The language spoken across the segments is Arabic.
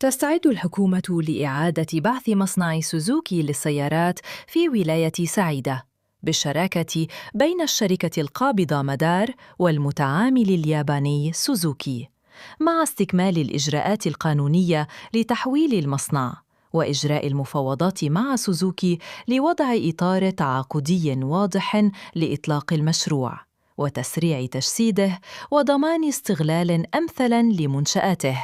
تستعد الحكومة لإعادة بعث مصنع سوزوكي للسيارات في ولاية سعيدة بالشراكة بين الشركة القابضة مدار والمتعامل الياباني سوزوكي، مع استكمال الإجراءات القانونية لتحويل المصنع وإجراء المفاوضات مع سوزوكي لوضع إطار تعاقدي واضح لإطلاق المشروع وتسريع تجسيده وضمان استغلال أمثل لمنشآته،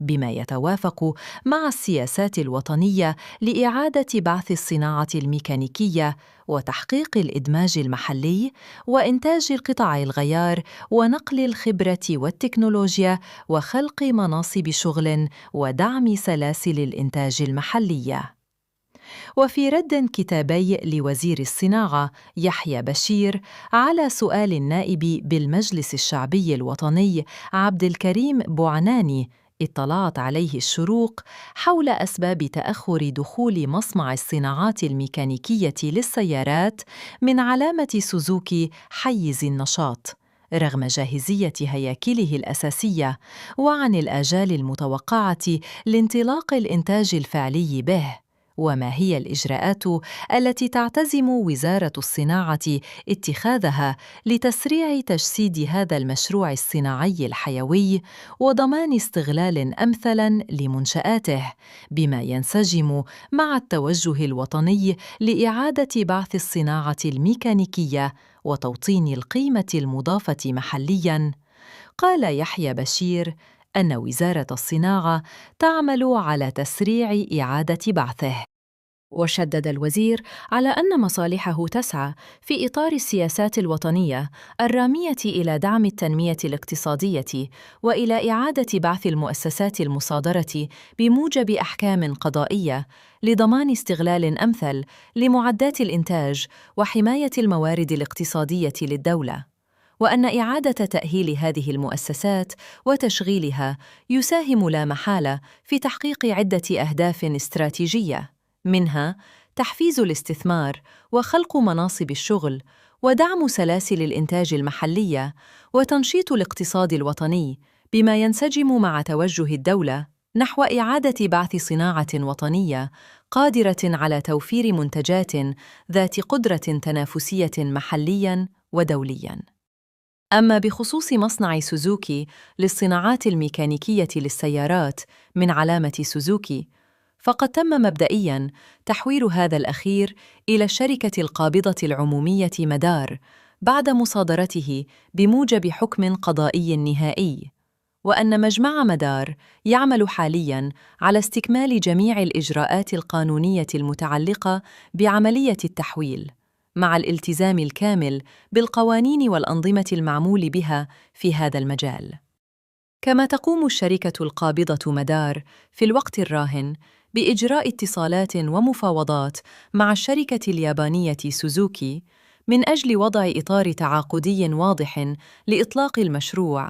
بما يتوافق مع السياسات الوطنية لإعادة بعث الصناعة الميكانيكية وتحقيق الإدماج المحلي وإنتاج قطع الغيار ونقل الخبرة والتكنولوجيا وخلق مناصب شغل ودعم سلاسل الإنتاج المحلية. وفي رد كتابي لوزير الصناعة يحيى بشير على سؤال النائب بالمجلس الشعبي الوطني عبد الكريم بوعناني اطلعت عليه الشروق حول أسباب تأخر دخول مصنع الصناعات الميكانيكية للسيارات من علامة سوزوكي حيز النشاط رغم جاهزية هياكله الأساسية، وعن الآجال المتوقعة لانطلاق الإنتاج الفعلي به، وما هي الإجراءات التي تعتزم وزارة الصناعة اتخاذها لتسريع تجسيد هذا المشروع الصناعي الحيوي وضمان استغلال أمثل لمنشآته، بما ينسجم مع التوجه الوطني لإعادة بعث الصناعة الميكانيكية وتوطين القيمة المضافة محلياً. قال يحيى بشير أن وزارة الصناعة تعمل على تسريع إعادة بعثه. وشدد الوزير على أن مصالحه تسعى في إطار السياسات الوطنية الرامية إلى دعم التنمية الاقتصادية وإلى إعادة بعث المؤسسات المصادرة بموجب أحكام قضائية لضمان استغلال أمثل لمعدات الإنتاج وحماية الموارد الاقتصادية للدولة، وأن إعادة تأهيل هذه المؤسسات وتشغيلها يساهم لا محالة في تحقيق عدة أهداف استراتيجية، منها تحفيز الاستثمار وخلق مناصب الشغل ودعم سلاسل الإنتاج المحلية وتنشيط الاقتصاد الوطني، بما ينسجم مع توجه الدولة نحو إعادة بعث صناعة وطنية قادرة على توفير منتجات ذات قدرة تنافسية محلياً ودولياً. أما بخصوص مصنع سوزوكي للصناعات الميكانيكية للسيارات من علامة سوزوكي، فقد تم مبدئياً تحويل هذا الأخير إلى الشركة القابضة العمومية مدار بعد مصادرته بموجب حكم قضائي نهائي، وأن مجمع مدار يعمل حالياً على استكمال جميع الإجراءات القانونية المتعلقة بعملية التحويل، مع الالتزام الكامل بالقوانين والأنظمة المعمول بها في هذا المجال. كما تقوم الشركة القابضة مدار في الوقت الراهن بإجراء اتصالات ومفاوضات مع الشركة اليابانية سوزوكي من أجل وضع إطار تعاقدي واضح لإطلاق المشروع